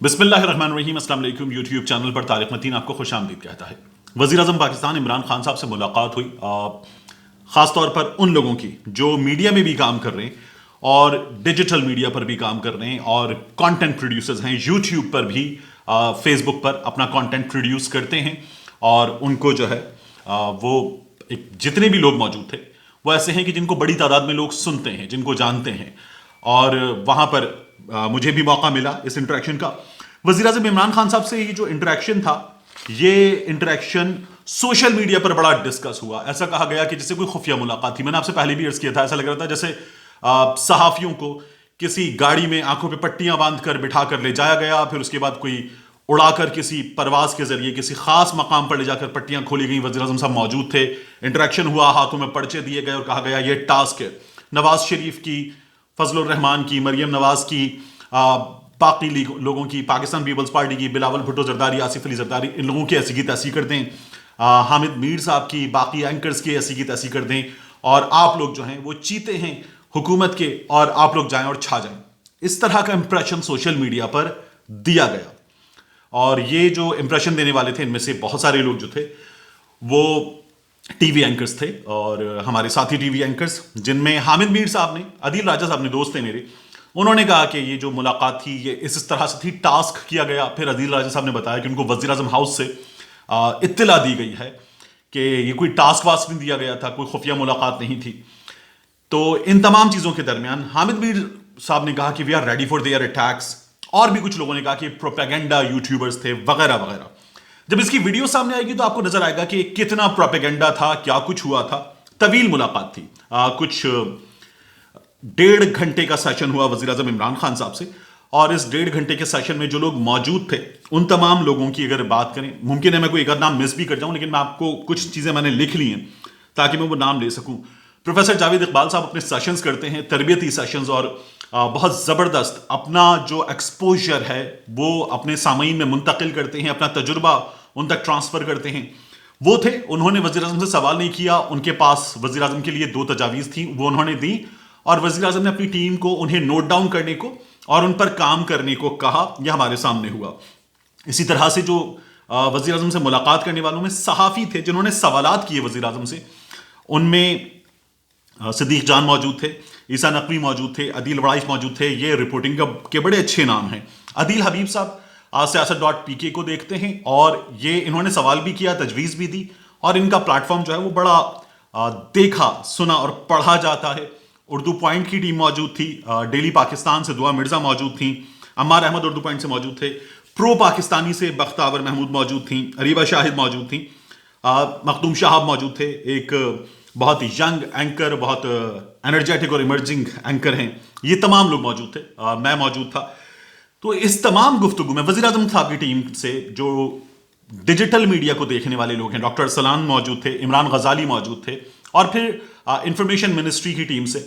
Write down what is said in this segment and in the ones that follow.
بسم اللہ الرحمن الرحیم. السلام علیکم. یوٹیوب چینل پر طارق متین آپ کو خوش آمدید کہتا ہے. وزیر اعظم پاکستان عمران خان صاحب سے ملاقات ہوئی، خاص طور پر ان لوگوں کی جو میڈیا میں بھی کام کر رہے ہیں اور ڈیجیٹل میڈیا پر بھی کام کر رہے ہیں اور کانٹینٹ پروڈیوسرز ہیں، یوٹیوب پر بھی فیس بک پر اپنا کانٹینٹ پروڈیوس کرتے ہیں. اور ان کو جو ہے وہ جتنے بھی لوگ موجود تھے وہ ایسے ہیں کہ جن کو بڑی تعداد میں لوگ سنتے ہیں، جن کو جانتے ہیں. اور وہاں پر مجھے بھی موقع ملا اس انٹریکشن کا. وزیر اعظم عمران خان صاحب سے یہ جو انٹریکشن تھا، یہ انٹریکشن سوشل میڈیا پر بڑا ڈسکس ہوا. ایسا کہا گیا کہ جیسے کوئی خفیہ ملاقات تھی. میں نے آپ سے پہلے بھی عرض کیا تھا، ایسا لگ رہا تھا جیسے صحافیوں کو کسی گاڑی میں آنکھوں پہ پٹیاں باندھ کر بٹھا کر لے جایا گیا، پھر اس کے بعد کوئی اڑا کر کسی پرواز کے ذریعے کسی خاص مقام پر لے جا کر پٹیاں کھولی گئیں. وزیر اعظم صاحب موجود تھے، انٹریکشن ہوا، ہاتھوں میں پرچے دیے گئے اور کہا گیا یہ ٹاسک ہے. نواز شریف کی، فضل الرحمان کی، مریم نواز کی، باقی لوگوں کی، پاکستان پیپلز پارٹی کی، بلاول بھٹو زرداری، آصف علی زرداری، ان لوگوں کی ایسی کی تیسی کر دیں. حامد میر صاحب کی، باقی اینکرز کی ایسی کی تیسی کر دیں، اور آپ لوگ جو ہیں وہ چیتے ہیں حکومت کے، اور آپ لوگ جائیں اور چھا جائیں. اس طرح کا امپریشن سوشل میڈیا پر دیا گیا. اور یہ جو امپریشن دینے والے تھے ان میں سے بہت سارے لوگ جو تھے وہ ٹی وی اینکرز تھے، اور ہمارے ساتھی ٹی وی اینکرز، جن میں حامد میر صاحب نے، عدیل راجہ صاحب نے، دوست ہیں میرے، انہوں نے کہا کہ یہ جو ملاقات تھی یہ اس طرح سے تھی، ٹاسک کیا گیا. پھر عدیل راجہ صاحب نے بتایا کہ ان کو وزیر اعظم ہاؤس سے اطلاع دی گئی ہے کہ یہ کوئی ٹاسک واسک نہیں دیا گیا تھا، کوئی خفیہ ملاقات نہیں تھی. تو ان تمام چیزوں کے درمیان حامد میر صاحب نے کہا کہ we are ready for their attacks, اور بھی کچھ لوگوں نے کہا کہ پروپیگنڈا یوٹیوبرز تھے وغیرہ وغیرہ. جب اس کی ویڈیو سامنے آئے گی تو آپ کو نظر آئے گا کہ کتنا پروپیگنڈا تھا، کیا کچھ ہوا تھا. طویل ملاقات تھی، کچھ 1.5 گھنٹے کا سیشن ہوا وزیر اعظم عمران خان صاحب سے. اور اس 1.5 گھنٹے کے سیشن میں جو لوگ موجود تھے ان تمام لوگوں کی اگر بات کریں، ممکن ہے میں کوئی ایک نام مس بھی کر جاؤں، لیکن میں آپ کو کچھ چیزیں میں نے لکھ لی ہیں تاکہ میں وہ نام لے سکوں. پروفیسر جاوید اقبال صاحب اپنے سیشنز کرتے ہیں، تربیتی سیشنز، اور بہت زبردست اپنا جو ایکسپوجر ہے وہ اپنے سامعین میں منتقل کرتے ہیں، اپنا تجربہ ان تک ٹرانسفر کرتے ہیں. وہ تھے، انہوں نے وزیر اعظم سے سوال نہیں کیا، ان کے پاس وزیر اعظم کے لیے 2 تجاویز تھیں، وہ انہوں نے دی، اور وزیر اعظم نے اپنی ٹیم کو انہیں نوٹ ڈاؤن کرنے کو اور ان پر کام کرنے کو کہا. یہ ہمارے سامنے ہوا. اسی طرح سے جو وزیر اعظم سے ملاقات کرنے والوں میں صحافی تھے جنہوں نے سوالات کیے وزیر اعظم سے، ان میں صدیق جان موجود تھے، عیسیٰ نقوی موجود تھے، عدیل وڑائش موجود تھے. یہ رپورٹنگ کے بڑے اچھے نام ہیں. عدیل حبیب صاحب سیاست.pk کو دیکھتے ہیں، اور یہ انہوں نے سوال بھی کیا، تجویز بھی دی، اور ان کا پلیٹ فارم جو ہے وہ بڑا دیکھا سنا اور پڑھا جاتا ہے. اردو پوائنٹ کی ٹیم موجود تھی، ڈیلی پاکستان سے دعا مرزا موجود تھیں، عمار احمد اردو پوائنٹ سے موجود تھے، پرو پاکستانی سے بختاور محمود موجود تھیں، اریبہ شاہد موجود تھیں، مخدوم شہاب موجود تھے، ایک بہت ینگ اینکر، بہت انرجیٹک اور ایمرجنگ اینکر ہیں. یہ تمام لوگ موجود تھے، میں موجود تھا. تو اس تمام گفتگو میں وزیر اعظم صاحب کی ٹیم سے جو ڈیجیٹل میڈیا کو دیکھنے والے لوگ ہیں، ڈاکٹر ارسلان موجود تھے، عمران غزالی موجود تھے، اور پھر انفارمیشن منسٹری کی ٹیم سے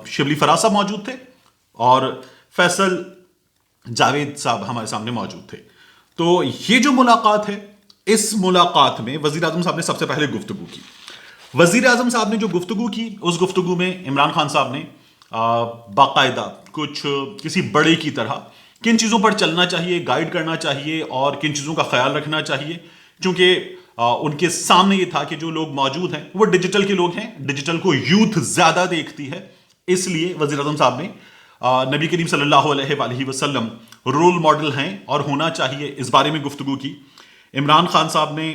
شبلی فراز صاحب موجود تھے، اور فیصل جاوید صاحب ہمارے سامنے موجود تھے. تو یہ جو ملاقات ہے، اس ملاقات میں وزیر اعظم صاحب نے سب سے پہلے گفتگو کی. وزیر اعظم صاحب نے جو گفتگو کی، اس گفتگو میں عمران خان صاحب نے باقاعدہ کچھ کسی بڑے کی طرح کن چیزوں پر چلنا چاہیے، گائیڈ کرنا چاہیے، اور کن چیزوں کا خیال رکھنا چاہیے. چونکہ ان کے سامنے یہ تھا کہ جو لوگ موجود ہیں وہ ڈیجیٹل کے لوگ ہیں، ڈیجیٹل کو یوتھ زیادہ دیکھتی ہے، اس لیے وزیر اعظم صاحب نے نبی کریم صلی اللہ علیہ وآلہ وسلم رول ماڈل ہیں اور ہونا چاہیے، اس بارے میں گفتگو کی. عمران خان صاحب نے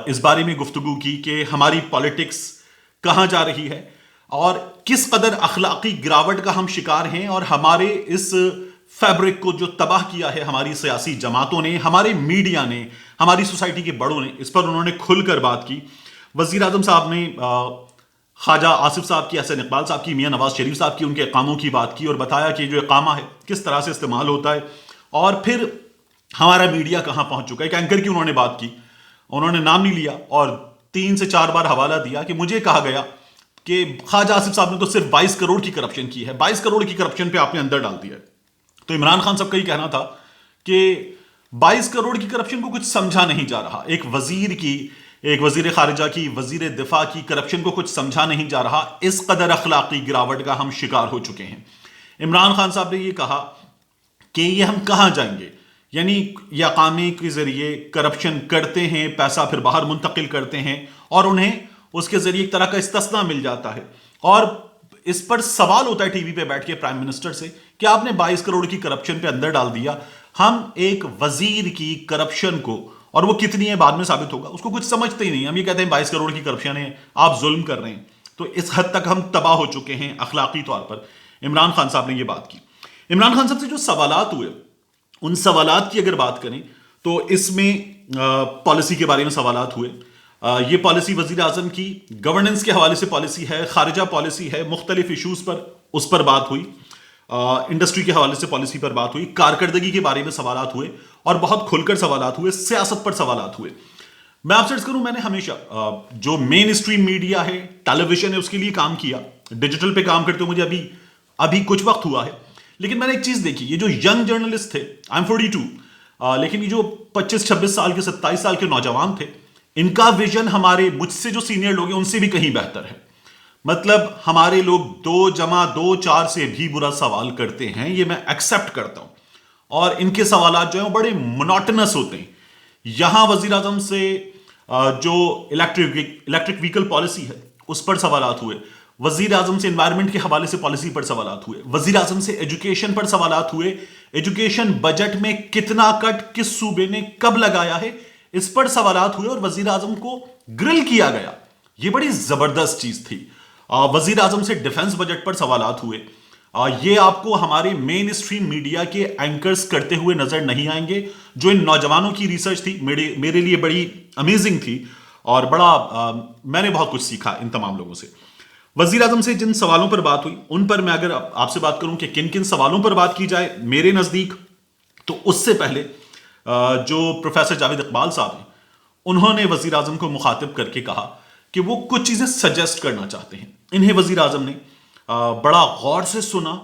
اس بارے میں گفتگو کی کہ ہماری پالیٹکس کہاں جا رہی ہے اور کس قدر اخلاقی گراوٹ کا ہم شکار ہیں، اور ہمارے اس فیبرک کو جو تباہ کیا ہے ہماری سیاسی جماعتوں نے، ہمارے میڈیا نے، ہماری سوسائٹی کے بڑوں نے. اس پر انہوں نے کھل کر بات کی. وزیر اعظم صاحب نے خواجہ آصف صاحب کی، حسن اقبال صاحب کی، میاں نواز شریف صاحب کی، ان کے اقاموں کی بات کی، اور بتایا کہ جو اقامہ ہے کس طرح سے استعمال ہوتا ہے، اور پھر ہمارا میڈیا کہاں پہنچ چکا ہے. ایک اینکر کی انہوں نے بات کی، انہوں نے نام نہیں لیا، اور 3 سے 4 بار حوالہ دیا کہ مجھے کہا گیا کہ خواجہ آصف صاحب نے تو صرف 22 کروڑ کی کرپشن کی ہے، 22 کروڑ کی کرپشن پہ آپ نے اندر ڈال دیا ہے. تو عمران خان صاحب کا یہ کہنا تھا کہ 22 کروڑ کی کرپشن کو کچھ سمجھا نہیں جا رہا. ایک وزیر کی، ایک وزیر خارجہ کی، وزیر دفاع کی کرپشن کو کچھ سمجھا نہیں جا رہا. اس قدر اخلاقی گراوٹ کا ہم شکار ہو چکے ہیں. عمران خان صاحب نے یہ کہا کہ یہ ہم کہاں جائیں گے. یعنی یہ اقامے کے ذریعے کرپشن کرتے ہیں, پیسہ پھر باہر منتقل کرتے ہیں اور انہیں اس کے ذریعے ایک طرح کا استثنا مل جاتا ہے. اور اس پر سوال ہوتا ہے ٹی وی پہ بیٹھ کے پرائم منسٹر سے کہ آپ نے 22 کروڑ کی کرپشن پہ اندر ڈال دیا. ہم ایک وزیر کی کرپشن کو, اور وہ کتنی ہے بعد میں ثابت ہوگا, اس کو کچھ سمجھتے ہی نہیں. ہم یہ کہتے ہیں 22 کروڑ کی کرپشن ہے, آپ ظلم کر رہے ہیں. تو اس حد تک ہم تباہ ہو چکے ہیں اخلاقی طور پر. عمران خان صاحب نے یہ بات کی. عمران خان صاحب سے جو سوالات ہوئے, ان سوالات کی اگر بات کریں تو اس میں پالیسی کے بارے میں سوالات ہوئے. یہ پالیسی وزیر اعظم کی گورننس کے حوالے سے پالیسی ہے, خارجہ پالیسی ہے, مختلف ایشوز پر اس پر بات ہوئی, انڈسٹری کے حوالے سے پالیسی پر بات ہوئی, کارکردگی کے بارے میں سوالات ہوئے اور بہت کھل کر سوالات ہوئے, سیاست پر سوالات ہوئے. میں آپ سے عرض کروں, میں نے ہمیشہ جو مین اسٹریم میڈیا ہے, ٹیلی ویژن ہے, اس کے لیے کام کیا. ڈیجیٹل پہ کام کرتے ہوئے مجھے ابھی کچھ وقت ہوا ہے. لیکن میں نے ایک چیز دیکھی, یہ جو ینگ جرنلسٹ تھے, آئی ایم 42, لیکن یہ جو 25-26 سال کے 27 سال کے نوجوان تھے, ان کا ویژن ہمارے مجھ سے جو سینئر لوگ ہیں ان سے بھی کہیں بہتر ہے. مطلب ہمارے لوگ 2+2=4 سے بھی برا سوال کرتے ہیں, یہ میں ایکسیپٹ کرتا ہوں. اور ان کے سوالات جو ہیں وہ بڑے مونوٹنس ہوتے ہیں. یہاں وزیر اعظم سے جو الیکٹرک وہیکل پالیسی ہے اس پر سوالات ہوئے, وزیر اعظم سے انوائرمنٹ کے حوالے سے پالیسی پر سوالات ہوئے, وزیر اعظم سے ایجوکیشن پر سوالات ہوئے, ایجوکیشن بجٹ میں کتنا کٹ کس صوبے نے کب لگایا ہے اس پر سوالات ہوئے, اور وزیر اعظم کو گرل کیا گیا. یہ بڑی زبردست چیز تھی. وزیر اعظم سے ڈیفنس بجٹ پر سوالات ہوئے. یہ آپ کو ہمارے مین اسٹریم میڈیا کے اینکرز کرتے ہوئے نظر نہیں آئیں گے. جو ان نوجوانوں کی ریسرچ تھی میرے لیے بڑی امیزنگ تھی, اور بڑا میں نے بہت کچھ سیکھا ان تمام لوگوں سے. وزیر اعظم سے جن سوالوں پر بات ہوئی ان پر میں اگر آپ سے بات کروں کہ کن کن سوالوں پر بات کی جائے میرے نزدیک, تو اس سے پہلے جو پروفیسر جاوید اقبال صاحب ہیں, انہوں نے وزیر اعظم کو مخاطب کر کے کہا کہ وہ کچھ چیزیں سجیسٹ کرنا چاہتے ہیں. انہیں وزیر اعظم نے بڑا غور سے سنا,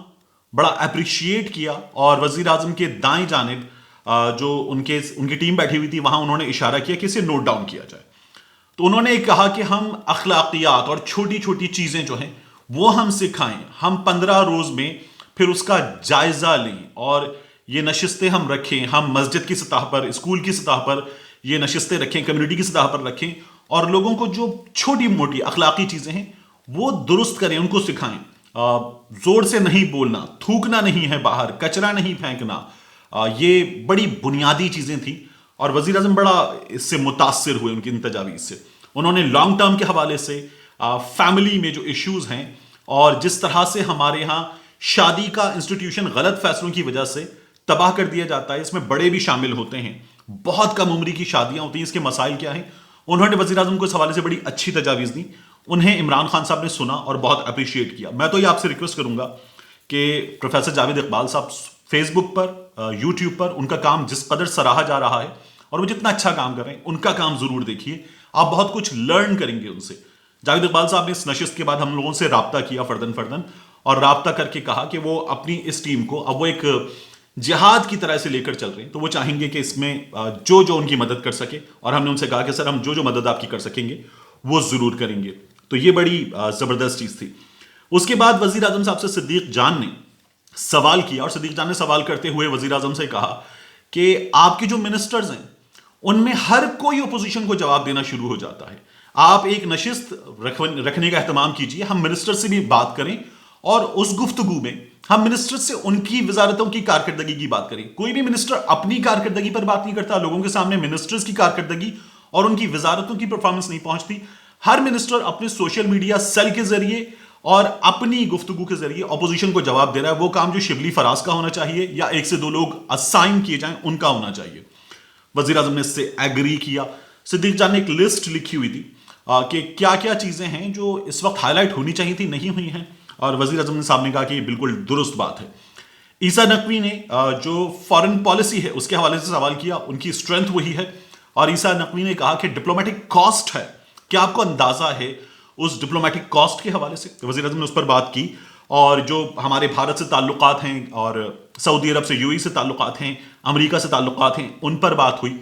بڑا اپریشیٹ کیا, اور وزیر اعظم کے دائیں جانب جو ان کی ٹیم بیٹھی ہوئی تھی وہاں انہوں نے اشارہ کیا کہ اسے نوٹ ڈاؤن کیا جائے. تو انہوں نے کہا کہ ہم اخلاقیات اور چھوٹی چھوٹی چیزیں جو ہیں وہ ہم سکھائیں, ہم 15 روز میں پھر اس کا جائزہ لیں, اور یہ نشستیں ہم رکھیں, ہم مسجد کی سطح پر, اسکول کی سطح پر یہ نشستیں رکھیں, کمیونٹی کی سطح پر رکھیں, اور لوگوں کو جو چھوٹی موٹی اخلاقی چیزیں ہیں وہ درست کریں, ان کو سکھائیں. زور سے نہیں بولنا, تھوکنا نہیں ہے باہر, کچرا نہیں پھینکنا, یہ بڑی بنیادی چیزیں تھیں. اور وزیر اعظم بڑا اس سے متاثر ہوئے ان کی ان تجاویز سے. انہوں نے لانگ ٹرم کے حوالے سے فیملی میں جو ایشوز ہیں, اور جس طرح سے ہمارے ہاں شادی کا انسٹیٹیوشن غلط فیصلوں کی وجہ سے تباہ کر دیا جاتا ہے, اس میں بڑے بھی شامل ہوتے ہیں, بہت کم عمری کی شادیاں ہوتی ہیں, اس کے مسائل کیا ہیں, انہوں نے وزیر اعظم کو اس حوالے سے بڑی اچھی تجاویز دی. انہیں عمران خان صاحب نے سنا اور بہت اپریشیٹ کیا. میں تو یہ آپ سے ریکویسٹ کروں گا کہ پروفیسر جاوید اقبال صاحب فیس بک پر, یوٹیوب پر ان کا کام جس قدر سراہا جا رہا ہے اور وہ جتنا اچھا کام کر رہے ہیں, ان کا کام ضرور دیکھیے, آپ بہت کچھ لرن کریں گے ان سے. جاوید اقبال صاحب نے اس نشست کے بعد ہم لوگوں سے رابطہ کیا فردن, اور رابطہ کر کے کہا کہ وہ اپنی اس ٹیم کو اب وہ ایک جہاد کی طرح سے لے کر چل رہے ہیں, تو وہ چاہیں گے کہ اس میں جو ان کی مدد کر سکے, اور ہم نے ان سے کہا کہ سر ہم جو مدد آپ کی کر سکیں گے وہ ضرور کریں گے. تو یہ بڑی زبردست چیز تھی. اس کے بعد وزیر اعظم صاحب سے صدیق جان نے سوال کیا, اور صدیق جان نے سوال کرتے ہوئے وزیر اعظم سے کہا کہ آپ کے جو منسٹرز ہیں ان میں ہر کوئی اپوزیشن کو جواب دینا شروع ہو جاتا ہے, آپ ایک نشست رکھنے کا اہتمام کیجیے, ہم منسٹر سے بھی بات کریں, اور اس گفتگو میں ہم منسٹر سے ان کی وزارتوں کی کارکردگی کی بات کریں. کوئی بھی منسٹر اپنی کارکردگی پر بات نہیں کرتا, لوگوں کے سامنے منسٹرز کی کارکردگی اور ان کی وزارتوں کی پرفارمنس نہیں پہنچتی. ہر منسٹر اپنے سوشل میڈیا سیل کے ذریعے اور اپنی گفتگو کے ذریعے اپوزیشن کو جواب دے رہا ہے. وہ کام جو شبلی فراز کا ہونا چاہیے یا 1 سے 2 لوگ اسائن کیے جائیں ان کا ہونا چاہیے. وزیر اعظم نے اس سے ایگری کیا. صدیق جان نے ایک لسٹ لکھی ہوئی تھی کہ کیا کیا چیزیں ہیں جو اس وقت ہائی لائٹ ہونی چاہیے تھی, نہیں ہوئی ہیں, اور وزیر اعظم صاحب نے کہا کہ یہ بالکل درست بات ہے. عیسیٰ نقوی نے جو فارن پالیسی ہے اس کے حوالے سے سوال کیا, ان کی اسٹرینتھ وہی ہے, اور عیسیٰ نقوی نے کہا کہ ڈپلومیٹک کاسٹ ہے, کیا آپ کو اندازہ ہے اس ڈپلومیٹک کاسٹ کے حوالے سے؟ وزیر اعظم نے اس پر بات کی. اور جو ہمارے بھارت سے تعلقات ہیں, اور سعودی عرب سے یوئی سے تعلقات ہیں, امریکہ سے تعلقات ہیں, ان پر بات ہوئی.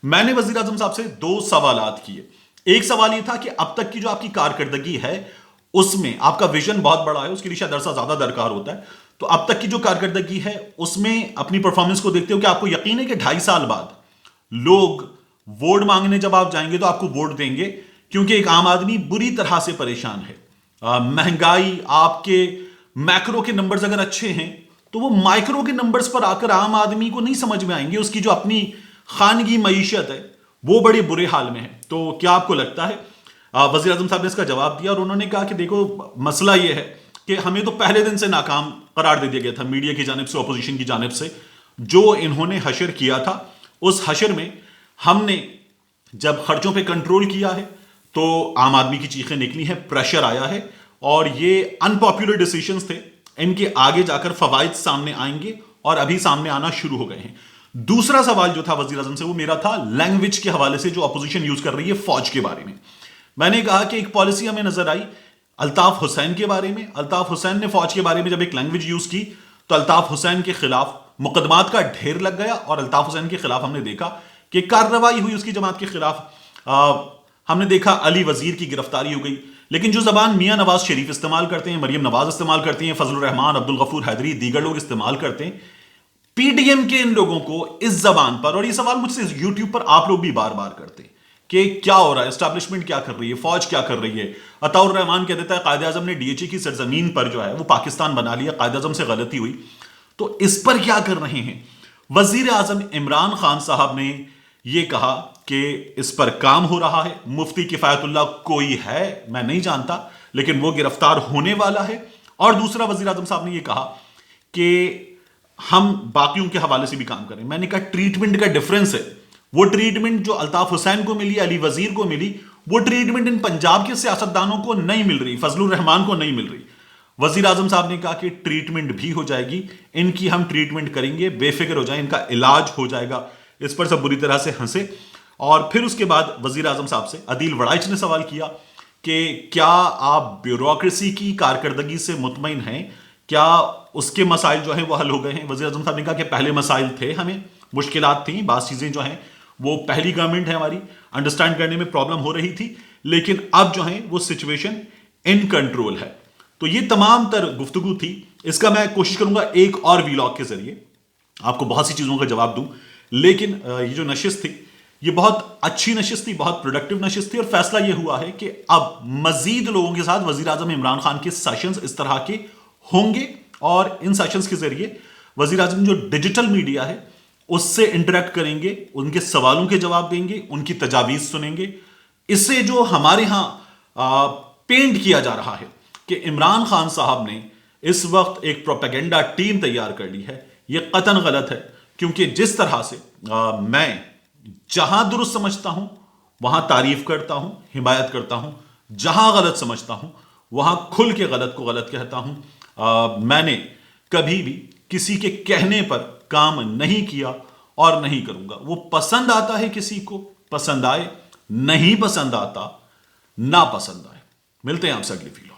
میں نے وزیر اعظم صاحب سے 2 سوالات کیے. ایک سوال یہ تھا کہ اب تک کی جو آپ کی کارکردگی ہے اس میں آپ کا ویژن بہت بڑا ہے, اس کے لیے شاید عرصہ زیادہ درکار ہوتا ہے, تو اب تک کی جو کارکردگی ہے اس میں اپنی پرفارمنس کو دیکھتے ہو کہ آپ کو یقین ہے کہ 2.5 سال بعد لوگ ووٹ مانگنے جب آپ جائیں گے تو آپ کو ووٹ دیں گے، کیونکہ ایک عام آدمی بری طرح سے پریشان ہے. مہنگائی، آپ کے میکرو کے نمبرز اگر اچھے ہیں تو وہ مائکرو کے نمبرز پر آ کر عام آدمی کو نہیں سمجھ میں آئیں گے. اس کی جو اپنی خانگی معیشت ہے وہ بڑے برے حال میں ہے. تو کیا آپ کو لگتا ہے؟ وزیر اعظم صاحب نے اس کا جواب دیا اور انہوں نے کہا کہ دیکھو مسئلہ یہ ہے کہ ہمیں تو پہلے دن سے ناکام قرار دے دیا گیا تھا میڈیا کی جانب سے، اپوزیشن کی جانب سے. جو انہوں نے حشر کیا تھا اس حشر میں ہم نے جب خرچوں پہ کنٹرول کیا ہے تو عام آدمی کی چیخیں نکلی ہیں، پریشر آیا ہے، اور یہ ان پاپولر ڈیسیشنز تھے. ان کے آگے جا کر فوائد سامنے آئیں گے اور ابھی سامنے آنا شروع ہو گئے ہیں. دوسرا سوال جو تھا وزیر اعظم سے وہ میرا تھا لینگویج کے حوالے سے جو اپوزیشن یوز کر رہی ہے فوج کے بارے میں. میں نے کہا کہ ایک پالیسی ہمیں نظر آئی الطاف حسین کے بارے میں. الطاف حسین نے فوج کے بارے میں جب ایک لینگویج یوز کی تو الطاف حسین کے خلاف مقدمات کا ڈھیر لگ گیا، اور الطاف حسین کے خلاف ہم نے دیکھا کہ کارروائی ہوئی اس کی جماعت کے خلاف. ہم نے دیکھا علی وزیر کی گرفتاری ہو گئی. لیکن جو زبان میاں نواز شریف استعمال کرتے ہیں، مریم نواز استعمال کرتی ہیں، فضل الرحمان، عبد الغفور حیدری، دیگر لوگ استعمال کرتے ہیں، پی ڈی ایم کے ان لوگوں کو اس زبان پر، اور یہ سوال مجھ سے یوٹیوب پر آپ لوگ بھی بار بار کرتے ہیں کہ کیا ہو رہا ہے، اسٹیبلشمنٹ کیا کر رہی ہے، فوج کیا کر رہی ہے. عطاء الرحمان کہہ دیتا ہے قائد اعظم نے ڈی ایچ اے کی سرزمین پر جو ہے وہ پاکستان بنا لیا، قائد اعظم سے غلطی ہوئی. تو اس پر کیا کر رہے ہیں؟ وزیر اعظم عمران خان صاحب نے یہ کہا کہ اس پر کام ہو رہا ہے. مفتی کفایت اللہ کوئی ہے میں نہیں جانتا، لیکن وہ گرفتار ہونے والا ہے. اور دوسرا وزیر اعظم صاحب نے یہ کہا کہ ہم باقیوں کے حوالے سے بھی کام کریں. میں نے کہا ٹریٹمنٹ کا ڈفرنس ہے. وہ ٹریٹمنٹ جو الطاف حسین کو ملی، علی وزیر کو ملی، وہ ٹریٹمنٹ ان پنجاب کے سیاستدانوں کو نہیں مل رہی، فضل الرحمان کو نہیں مل رہی. وزیر اعظم صاحب نے کہا کہ ٹریٹمنٹ بھی ہو جائے گی، ان کی ہم ٹریٹمنٹ کریں گے، بے فکر ہو جائیں، ان کا علاج ہو جائے گا. اس پر سب بری طرح سے ہنسے. اور پھر اس کے بعد وزیر اعظم صاحب سے عدیل وڑائچ نے سوال کیا کہ کیا آپ بیوروکریسی کی کارکردگی سے مطمئن ہیں؟ کیا اس کے مسائل جو ہیں وہ حل ہو گئے ہیں؟ وزیر اعظم صاحب نے کہا کہ پہلے مسائل تھے، ہمیں مشکلات تھیں، بعض چیزیں جو ہیں وہ پہلی گورنمنٹ ہے ہماری، انڈرسٹینڈ کرنے میں پرابلم ہو رہی تھی، لیکن اب جو ہیں وہ سچویشن ان کنٹرول ہے. تو یہ تمام تر گفتگو تھی. اس کا میں کوشش کروں گا ایک اور ویلاگ کے ذریعے آپ کو بہت سی چیزوں کا جواب دوں. لیکن یہ جو نشست تھی یہ بہت اچھی نشست تھی، بہت پروڈکٹیو نشست تھی، اور فیصلہ یہ ہوا ہے کہ اب مزید لوگوں کے ساتھ وزیر اعظم عمران خان کے سیشنز اس طرح کے ہوں گے، اور ان سیشنز کے ذریعے وزیر اعظم جو ڈیجیٹل میڈیا ہے اس سے انٹریکٹ کریں گے، ان کے سوالوں کے جواب دیں گے، ان کی تجاویز سنیں گے. اس سے جو ہمارے ہاں پینٹ کیا جا رہا ہے کہ عمران خان صاحب نے اس وقت ایک پروپیگنڈا ٹیم تیار کر لی ہے، یہ قطعاً غلط ہے. کیونکہ جس طرح سے میں جہاں درست سمجھتا ہوں وہاں تعریف کرتا ہوں، حمایت کرتا ہوں، جہاں غلط سمجھتا ہوں وہاں کھل کے غلط کو غلط کہتا ہوں. میں نے کبھی بھی کسی کے کہنے پر کام نہیں کیا اور نہیں کروں گا. وہ پسند آتا ہے کسی کو پسند آئے، نہیں پسند آتا نہ پسند آئے. ملتے ہیں آپ سے اگلی ویڈیو.